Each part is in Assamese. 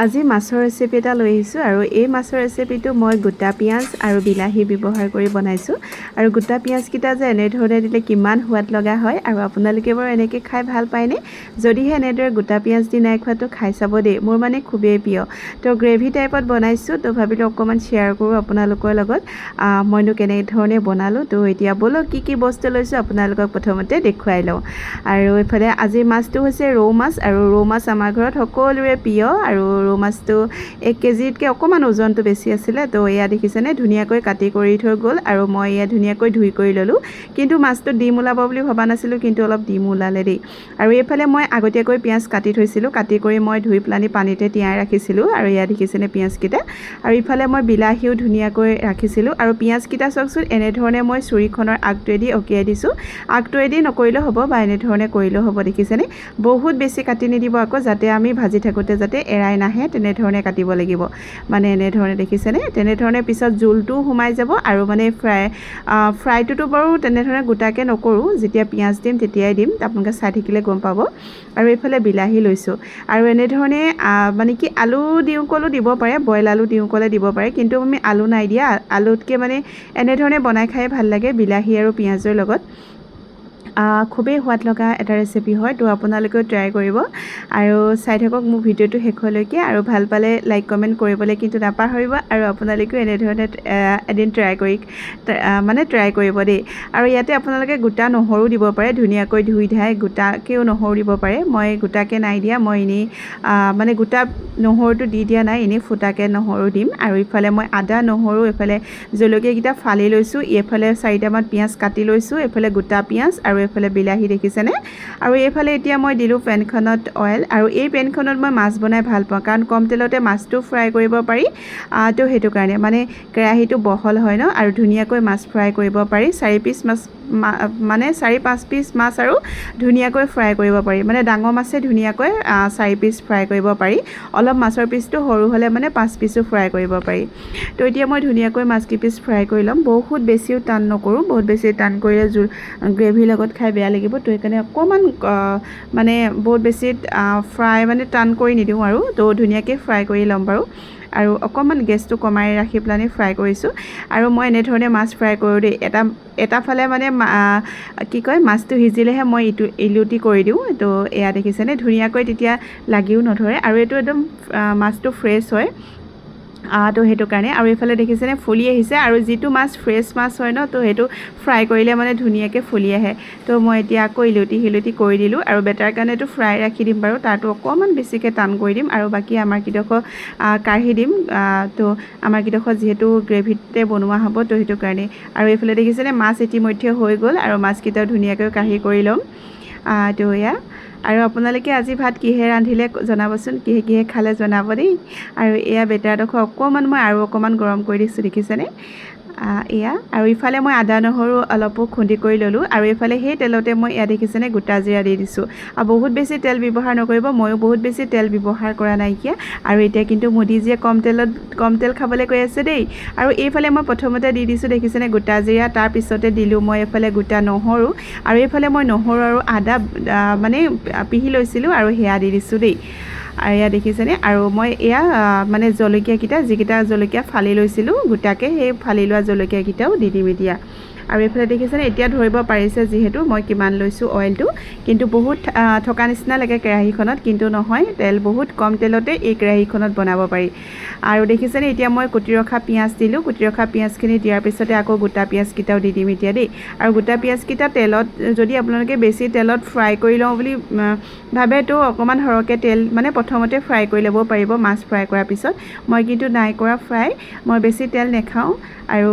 আজি মাছৰ ৰেচিপি এটা লৈ আহিছোঁ আৰু এই মাছৰ ৰেচিপিটো মই গোটা পিঁয়াজ আৰু বিলাহী ব্যৱহাৰ কৰি বনাইছোঁ আৰু গোটা পিঁয়াজকেইটা যে এনেধৰণে দিলে কিমান সোৱাদ লগা হয় আৰু আপোনালোকে বাৰু এনেকৈ খাই ভাল পায়নে? যদিহে এনেদৰে গোটা পিঁয়াজ দি নাই খোৱাটো খাই চাব দেই, মোৰ মানে খুবেই প্ৰিয়। তো গ্ৰেভি টাইপত বনাইছোঁ, তো ভাবিলোঁ অকণমান শ্বেয়াৰ কৰোঁ আপোনালোকৰ লগত মইনো কেনেধৰণে বনালোঁ। তো এতিয়া ব'লক কি বস্তু লৈছোঁ আপোনালোকক প্ৰথমতে দেখুৱাই লওঁ। আৰু এইফালে আজিৰ মাছটো হৈছে ৰৌ মাছ আৰু ৰৌ মাছ আমাৰ ঘৰত সকলোৰে প্ৰিয় আৰু ৰৌ মাছটো 1 কেজিতকৈ অকণমান ওজনটো বেছি আছিলে। তো এয়া দেখিছেনে ধুনীয়াকৈ কাটি কৰি থৈ গ'ল আৰু মই এয়া ধুনীয়াকৈ ধুই কৰি ল'লোঁ। কিন্তু মাছটো ডিম ওলাব বুলি ভবা নাছিলোঁ, কিন্তু অলপ ডিম ওলালে দেই। আৰু এইফালে মই আগতীয়াকৈ পিঁয়াজ কাটি থৈছিলোঁ, কাটি কৰি মই ধুই পেলানি পানীতে তিয়াই ৰাখিছিলোঁ আৰু এয়া দেখিছেনে পিঁয়াজকেইটা। আৰু ইফালে মই বিলাহীও ধুনীয়াকৈ ৰাখিছিলোঁ আৰু পিঁয়াজকেইটা চাওকচোন এনেধৰণে মই চুৰিখনৰ আগটোৱেদি অকিয়াই দিছোঁ। আগটোৱেদি নকৰিলেও হ'ব বা এনেধৰণে কৰিলেও হ'ব, দেখিছেনে। বহুত বেছি কাটি নিদিব আকৌ, যাতে আমি ভাজি থাকোঁতে যাতে এৰাই নাহে তেনেধৰণে কাটিব লাগিব। মানে এনেধৰণে দেখিছেনে, তেনেধৰণে পিছত জোলটোও সোমাই যাব আৰু মানে ফ্ৰাইটোতো বাৰু তেনেধৰণে গোটাকৈ নকৰোঁ, যেতিয়া পিঁয়াজ দিম তেতিয়াই দিম, আপোনালোকে চাই থাকিলে গম পাব। আৰু এইফালে বিলাহী লৈছোঁ আৰু এনেধৰণে মানে কি আলু দিওঁ ক'লেও দিব পাৰে, বইল আলু দিওঁ ক'লে দিব পাৰে, কিন্তু আমি আলু নাই দিয়া। আলুতকৈ মানে এনেধৰণে বনাই খাই ভাল লাগে বিলাহী আৰু পিঁয়াজৰ লগত। খুবেই সোৱাদ লগা এটা ৰেচিপি হয়, তো আপোনালোকেও ট্ৰাই কৰিব আৰু চাই থাকক মোৰ ভিডিঅ'টো শেষলৈকে। আৰু ভাল পালে লাইক কমেণ্ট কৰিবলৈ কিন্তু নাপাহৰিব আৰু আপোনালোকেও এনেধৰণে এদিন ট্ৰাই কৰিব দেই। আৰু ইয়াতে আপোনালোকে গোটা নহৰু দিব পাৰে, ধুনীয়াকৈ ধুই ধাই গোটাকৈও নহৰু দিব পাৰে। মই গোটাকৈ নাই দিয়া, মই এনেই মানে গোটা নহৰুটো দি দিয়া নাই, এনেই ফুটাকৈ নহৰু দিম। আৰু ইফালে মই আদা নহৰু এইফালে জলকীয়াকেইটা ফালি লৈছোঁ, এইফালে 4টামান পিঁয়াজ কাটি লৈছোঁ, এইফালে গোটা পিঁয়াজ আৰু এইফালে বিলাহী দেখিছেনে। আৰু এইফালে এতিয়া মই দিলোঁ পেনখনত অইল আৰু এই পেনখনত মই মাছ বনাই ভাল পাওঁ, কাৰণ কম তেলতে মাছটো ফ্ৰাই কৰিব পাৰি। তো সেইটো কাৰণে মানে কেৰাহীটো বহল হয় ন, আৰু ধুনীয়াকৈ মাছ ফ্ৰাই কৰিব পাৰি। 4-5 পিচ মাছ আৰু ধুনীয়াকৈ ফ্ৰাই কৰিব পাৰি, মানে ডাঙৰ মাছে ধুনীয়াকৈ 4 পিচ ফ্ৰাই কৰিব পাৰি। অলপ মাছৰ পিচটো সৰু হ'লে মানে 5 পিচো ফ্ৰাই কৰিব পাৰি। তো এতিয়া মই ধুনীয়াকৈ মাছকেইপিচ ফ্ৰাই কৰি ল'ম, বহুত বেছিও টান নকৰোঁ, বহুত বেছি টান কৰিলে গ্ৰেভিৰ লগত খাই বেয়া লাগিব। তো সেইকাৰণে অকণমান মানে বহুত বেছি ফ্ৰাই মানে টান কৰি নিদিওঁ আৰু, তো ধুনীয়াকৈ ফ্ৰাই কৰি ল'ম বাৰু। আৰু অকণমান গেছটো কমাই ৰাখি পেলানি ফ্ৰাই কৰিছোঁ। আৰু মই এনেধৰণে মাছ ফ্ৰাই কৰোঁ দেই, এটা ফালে মানে মাছটো সিজিলেহে মই ইলুটি কৰি দিওঁ। তো এয়া দেখিছেনে ধুনীয়াকৈ, তেতিয়া লাগিও নধৰে আৰু এইটো একদম মাছটো ফ্ৰেছ হয়। তো সেইটো কাৰণে। আৰু এইফালে দেখিছেনে ফুলি আহিছে, আৰু যিটো মাছ ফ্ৰেছ মাছ হয় ন, তো সেইটো ফ্ৰাই কৰিলে মানে ধুনীয়াকৈ ফুলি আহে। তো মই এতিয়া আকৌ ইলুটি কৰি দিলোঁ আৰু বেটাৰ কাৰণেতো ফ্ৰাই ৰাখি দিম বাৰু, তাতো অকণমান বেছিকৈ টান কৰি দিম আৰু বাকী আমাৰ কিডোখৰ কাঢ়ি দিম। তো আমাৰ কিডোখৰ যিহেতু গ্ৰেভিতে বনোৱা হ'ব, তো সেইটো কাৰণে। আৰু এইফালে দেখিছেনে মাছ ইতিমধ্যে হৈ গ'ল আৰু মাছকেইটাও ধুনীয়াকৈ কাঢ়ি কৰি ল'ম। তো এয়া। আৰু আপোনালোকে আজি ভাত কিহে ৰান্ধিলে জনাবচোন, কিহে খালে জনাব দেই। আৰু এয়া বেটাৰডোখৰ অকণমান মই আৰু অকণমান গৰম কৰি দিছোঁ, দেখিছেনে। এয়া। আৰু ইফালে মই আদা নহৰু অলপো খুন্দি কৰি ল'লোঁ আৰু এইফালে সেই তেলতে মই এয়া দেখিছেনে গোটা জিৰা দি দিছোঁ। আৰু বহুত বেছি তেল ব্যৱহাৰ নকৰিব, ময়ো বহুত বেছি তেল ব্যৱহাৰ কৰা নাইকিয়া। আৰু এতিয়া কিন্তু মোদীজীয়ে কম তেল খাবলৈ কৈ আছে দেই। আৰু এইফালে মই প্ৰথমতে দি দিছোঁ দেখিছেনে গোটা জিৰা, তাৰপিছতে দিলোঁ মই এইফালে গোটা নহৰু, আৰু এইফালে মই নহৰু আৰু আদা মানে পিহি লৈছিলোঁ আৰু সেয়া দি দিছোঁ দেই। আৰু এয়া দেখিছেনে। আৰু মই এয়া মানে জলকীয়াকেইটা, যিকেইটা জলকীয়া ফালি লৈছিলোঁ গোটাকৈ, সেই ফালি লোৱা জলকীয়াকেইটাও দি দিম এতিয়া। আৰু এইফালে দেখিছেনে এতিয়া ধৰিব পাৰিছে যিহেতু মই কিমান লৈছোঁ অইলটো, কিন্তু বহুত থকা নিচিনা লাগে কেৰাহীখনত, কিন্তু নহয়, তেল বহুত কম তেলতে এই কেৰাহীখনত বনাব পাৰি। আৰু দেখিছেনে এতিয়া মই কুটি ৰখা পিঁয়াজ দিলোঁ, কুটি ৰখা পিঁয়াজখিনি দিয়াৰ পিছতে আকৌ গোটা পিঁয়াজকেইটাও দি দিম এতিয়া দেই। আৰু গোটা পিঁয়াজকেইটা তেলত, যদি আপোনালোকে বেছি তেলত ফ্ৰাই কৰি লওঁ বুলি ভাবে, তো অকণমান সৰহকৈ তেল মানে প্ৰথমতে ফ্ৰাই কৰি ল'ব পাৰিব মাছ ফ্ৰাই কৰাৰ পিছত। মই কিন্তু নাই কৰা ফ্ৰাই, মই বেছি তেল নাখাওঁ আৰু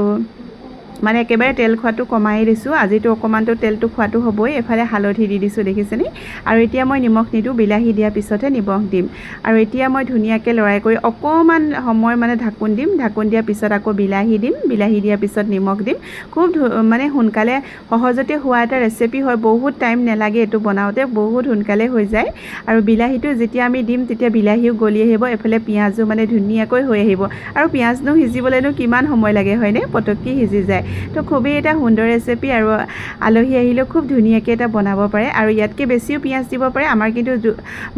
মানে একেবাৰে তেল খোৱাটো কমাই দিছোঁ। আজিতো অকণমানতো তেলটো খোৱাটো হ'বই। এফালে হালধি দি দিছোঁ দেখিছেনে। আৰু এতিয়া মই নিমখ নিদিওঁ, বিলাহী দিয়াৰ পিছতহে নিমখ দিম। আৰু এতিয়া মই ধুনীয়াকৈ লৰাই কৰি অকণমান সময় মানে ঢাকোন দিম, ঢাকোন দিয়াৰ পিছত আকৌ বিলাহী দিম, বিলাহী দিয়াৰ পিছত নিমখ দিম। খুব মানে সোনকালে সহজতে হোৱা এটা ৰেচিপি হয়, বহুত টাইম নালাগে এইটো বনাওঁতে, বহুত সোনকালে হৈ যায়। আৰু বিলাহীটো যেতিয়া আমি দিম তেতিয়া বিলাহীও গলি আহিব, এইফালে পিঁয়াজো মানে ধুনীয়াকৈ হৈ আহিব। আৰু পিঁয়াজনো সিজিবলৈনো কিমান সময় লাগে হয়নে, পটককৈ সিজি যায়। যায় তো খুবেই এটা সুন্দৰ ৰেচিপি আৰু আলহী আহিলেও খুব ধুনীয়াকৈ এটা বনাব পাৰে আৰু ইয়াতকৈ বেছিও পিঁয়াজ দিব পাৰে আমাৰ কিন্তু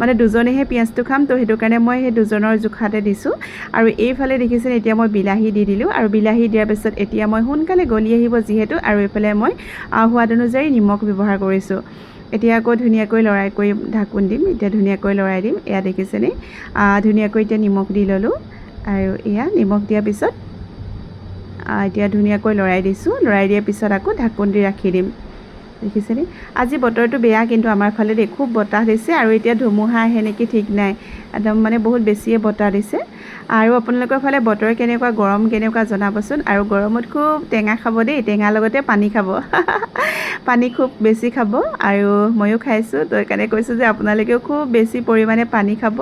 মানে দুজনেহে পিঁয়াজটো খাম তো সেইটো কাৰণে মই সেই দুজনৰ জোখাতে দিছোঁ আৰু এইফালে দেখিছে এতিয়া মই বিলাহী দি দিলোঁ আৰু বিলাহী দিয়াৰ পিছত এতিয়া মই সোনকালে গলি আহিব যিহেতু আৰু এইফালে মই সোৱাদ অনুযায়ী নিমখ ব্যৱহাৰ কৰিছোঁ এতিয়া আকৌ ধুনীয়াকৈ লৰাই কৰি ঢাকোন দিম এতিয়া ধুনীয়াকৈ লৰাই দিম এয়া দেখিছেনে ধুনীয়াকৈ এতিয়া নিমখ দি ল'লোঁ আৰু এয়া নিমখ দিয়াৰ পিছত এতিয়া ধুনীয়াকৈ লৰাই দিছোঁ লৰাই দিয়াৰ পিছত আকৌ ঢাকোন দি ৰাখি দিম দেখিছেনে আজি বতৰটো বেয়া কিন্তু আমাৰ ফালে দেই খুব বতাহ দিছে আৰু এতিয়া ধুমুহা আহে নেকি ঠিক নাই একদম মানে বহুত বেছিয়ে বতাহ দিছে আৰু আপোনালোকৰ ফালে বতৰ কেনেকুৱা গৰম কেনেকুৱা জনাবচোন আৰু গৰমত খুব টেঙা খাব দেই টেঙাৰ লগতে পানী খাব পানী খুব বেছি খাব আৰু ময়ো খাইছোঁ তো সেইকাৰণে কৈছোঁ যে আপোনালোকেও খুব বেছি পৰিমাণে পানী খাব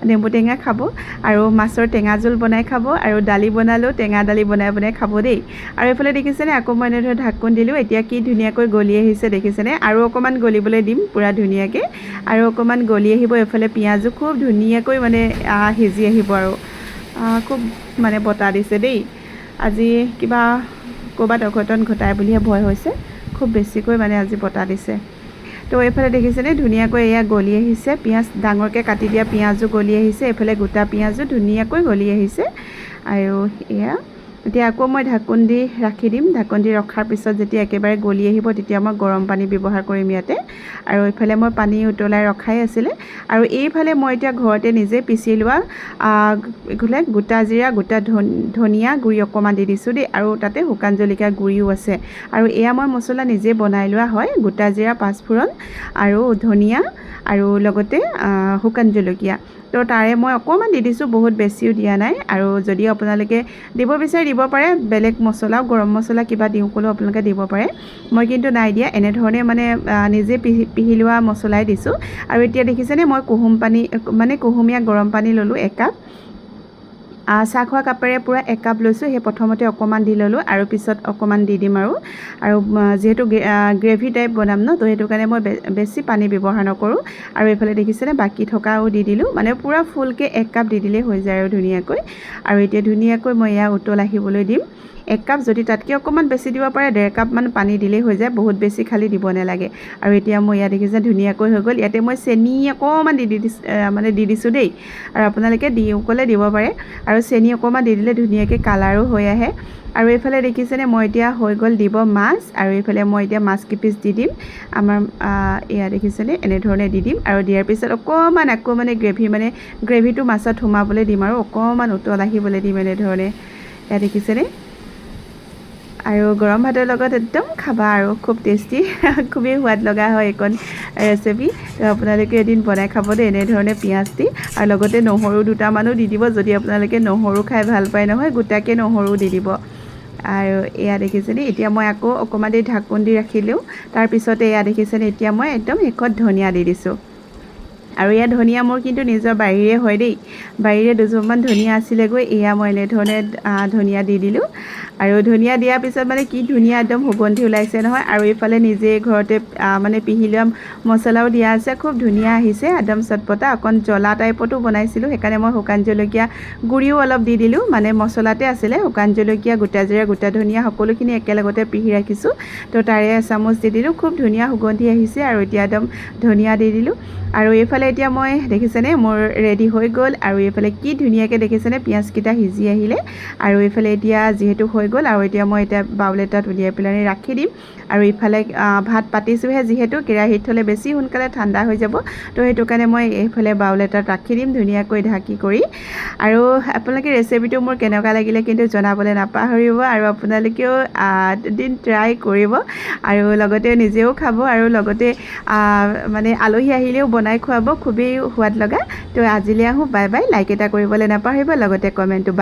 নেমু টেঙা খাব আৰু মাছৰ টেঙা জোল বনাই খাব আৰু দালি বনালেও টেঙা দালি বনাই খাব দেই আৰু এইফালে দেখিছেনে আকৌ মই এনেদৰে ঢাকোন দিলোঁ এতিয়া কি ধুনীয়াকৈ গলি আহিছে দেখিছেনে আৰু অকণমান গলিবলৈ দিম পূৰা ধুনীয়াকৈ আৰু অকণমান গলি আহিব এইফালে পিঁয়াজো খুব ধুনীয়াকৈ মানে সিজি আহিব আৰু খুব মানে বতাহ দিছে দেই আজি কিবা ক'ৰবাত অঘটন ঘটাই বুলিহে ভয় হৈছে খুব বেছিকৈ মানে আজি বতাহ দিছে তো এইফালে দেখিছেনে ধুনীয়াকৈ এয়া গলি আহিছে পিঁয়াজ ডাঙৰকৈ কাটি দিয়া পিঁয়াজো গলি আহিছে এইফালে গোটা পিঁয়াজো ধুনীয়াকৈ গলি আহিছে আৰু এয়া এতিয়া আকৌ মই ঢাকোন দি ৰাখি দিম ঢাকোন দি ৰখাৰ পিছত যেতিয়া একেবাৰে গলি আহিব তেতিয়া মই গৰম পানী ব্যৱহাৰ কৰিম ইয়াতে আৰু এইফালে মই পানী উতলাই ৰখাই আছিলে আৰু এইফালে মই এতিয়া ঘৰতে নিজে পিচি লোৱা এইফালে গোটা জিৰা গোটা ধনিয়া গুড়ি অকণমান দি দিছোঁ দেই আৰু তাতে শুকান জলকীয়া গুড়িও আছে আৰু এয়া মই মছলা নিজে বনাই লোৱা হয় গোটা জিৰা পাঁচফোৰণ আৰু ধনিয়া আৰু লগতে শুকান জলকীয়া তো তাৰে মই অকণমান দি দিছোঁ বহুত বেছিও দিয়া নাই আৰু যদি আপোনালোকে দিব বিচাৰে দিব পাৰে বেলেগ মছলাও গৰম মছলা কিবা দিওঁ ক'লেও আপোনালোকে দিব পাৰে মই কিন্তু নাই দিয়া এনেধৰণে মানে নিজে পিহি লোৱা মছলাই দিছোঁ আৰু এতিয়া দেখিছেনে মই কুহুমীয়া গৰম পানী ল'লোঁ একাপ চাহ খোৱা কাপেৰে পূৰা একাপ লৈছোঁ সেই প্ৰথমতে অকণমান দি ল'লোঁ আৰু পিছত অকণমান দি দিম আৰু যিহেতু গ্ৰেভি টাইপ বনাম ন তো সেইটো কাৰণে মই বেছি পানী ব্যৱহাৰ নকৰোঁ আৰু এইফালে দেখিছেনে বাকী থকাও দি দিলোঁ মানে পূৰা ফুলকৈ এক কাপ দি দিলেই হৈ যায় আৰু ধুনীয়াকৈ আৰু এতিয়া ধুনীয়াকৈ মই এয়া উতল আহিবলৈ দিম এক কাপ যদি তাতকৈ অকণমান বেছি দিব পাৰে 1.5 কাপমান পানী দিলেই হৈ যায় বহুত বেছি খালি দিব নালাগে আৰু এতিয়া মই ইয়াত দেখিছে ধুনীয়াকৈ হৈ গ'ল ইয়াতে মই চেনি অকণমান দি দিছোঁ দেই আৰু আপোনালোকে দিওঁ ক'লে দিব পাৰে আৰু চেনি অকণমান দি দিলে ধুনীয়াকৈ কালাৰো হৈ আহে আৰু এইফালে দেখিছেনে মই এতিয়া হৈ গ'ল দিব মাছ আৰু এইফালে মই এতিয়া মাছ কিপিচ দি দিম আমাৰ এয়া দেখিছেনে এনেধৰণে দি দিম আৰু দিয়াৰ পিছত অকণমান আকৌ গ্ৰেভিটো মাছত সোমাবলৈ দিম আৰু অকণমান উতল আহিবলৈ দিম এনেধৰণে এয়া দেখিছেনে আৰু গৰম ভাতৰ লগত একদম খাবা আৰু খুব টেষ্টি খুবেই সোৱাদ লগা হয় এইকণ ৰেচিপি তো আপোনালোকে এদিন বনাই খাব দেই এনেধৰণে পিঁয়াজ দি আৰু লগতে নহৰু দুটামানো দি দিব যদি আপোনালোকে নহৰু খাই ভাল পায় নহয় গোটাকৈ নহৰু দি দিব আৰু এয়া দেখিছেনে এতিয়া মই আকৌ অকণমান দেৰি ঢাকোন দি ৰাখিলোঁ তাৰপিছতে এয়া দেখিছেনে এতিয়া মই একদম শেষত ধনিয়া দি দিছোঁ আৰু এয়া ধনিয়া মোৰ কিন্তু নিজৰ বাৰীৰে হয় দেই বাৰীৰে দুজোপামান ধনিয়া আছিলেগৈ এয়া মই এনেধৰণে ধনিয়া দি দিলোঁ আৰু ধনিয়া দিয়াৰ পিছত মানে কি ধুনীয়া একদম সুগন্ধি ওলাইছে নহয় আৰু এইফালে নিজে ঘৰতে পিহি লোৱা মছলাও দিয়া আছে খুব ধুনীয়া আহিছে একদম চটপটা অকণ জ্বলা টাইপতো বনাইছিলোঁ সেইকাৰণে মই শুকান জলকীয়া গুড়িও অলপ দি দিলোঁ মানে মছলাতে আছিলে শুকান জলকীয়া গোটা জিৰা গোটা ধনিয়া সকলোখিনি একেলগতে পিহি ৰাখিছোঁ তো তাৰে এচামুচ দি দিলোঁ খুব ধুনীয়া সুগন্ধি আহিছে আৰু এতিয়া একদম ধনিয়া দি দিলোঁ আৰু এইফালে এতিয়া মই দেখিছেনে মোৰ ৰেডি হৈ গ'ল আৰু এইফালে কি ধুনীয়াকৈ দেখিছেনে পিঁয়াজকেইটা সিজি আহিলে আৰু এইফালে এতিয়া যিহেতু হৈ গ'ল আৰু এতিয়া মই বাউল এটাত উলিয়াই পেলাই ৰাখি দিম আৰু ইফালে ভাত পাতিছোঁহে যিহেতু কেৰাহীত থ'লে বেছি সোনকালে ঠাণ্ডা হৈ যাব তো সেইটো কাৰণে মই এইফালে বাউল এটাত ৰাখি দিম ধুনীয়াকৈ ঢাকি কৰি আৰু আপোনালোকে ৰেচিপিটো মোৰ কেনেকুৱা লাগিলে কিন্তু জনাবলৈ নাপাহৰিব আৰু আপোনালোকেও এদিন ট্ৰাই কৰিব আৰু লগতে নিজেও খাব আৰু লগতে মানে আলহী আহিলেও বনাই খুৱাব খুবেই সোৱাদ লগা তো আজিলৈ আহোঁ বাই বাই লাইক এটা কৰিবলৈ নাপাহৰিব লগতে কমেণ্টটো